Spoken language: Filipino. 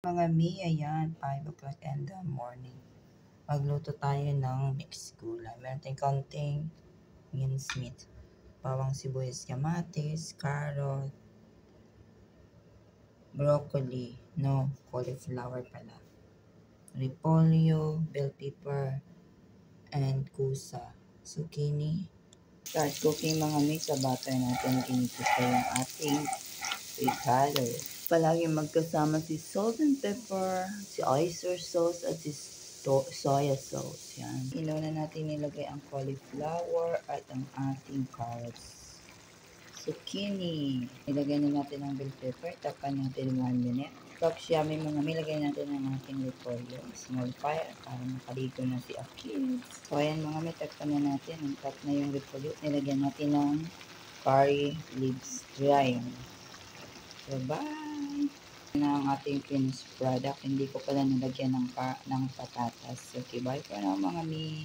Mga mi, ayan, 5 o'clock in the morning. Magluto tayo ng mixed gulay. Meron tayong kaunting minced meat. Bawang sibuyas, kamatis, carrot, broccoli, no, cauliflower pala. Repolyo, bell pepper, and kusa. Zucchini. Start cooking mga mi, sa butter natin ginigisa yung ating sweet color. Palagi magkasama si salt and pepper, si oyster sauce, at si soya sauce. Yan. Inuna natin nilagay ang cauliflower at ang ating carrots. Zucchini. Ilagay na natin ang bell pepper. Tapan natin 1 minute. Pag yummy mga ilagay natin ang ating repolyo. Small fire para makaligo na si Akil. So ayan mga may, takpan na natin. Ang tap na yung repolyo. Nilagyan natin ng curry leaves dry. So bye! Na ang ating finished product. Hindi ko pala nilagyan ng patatas. Okay, bye for now mga mi.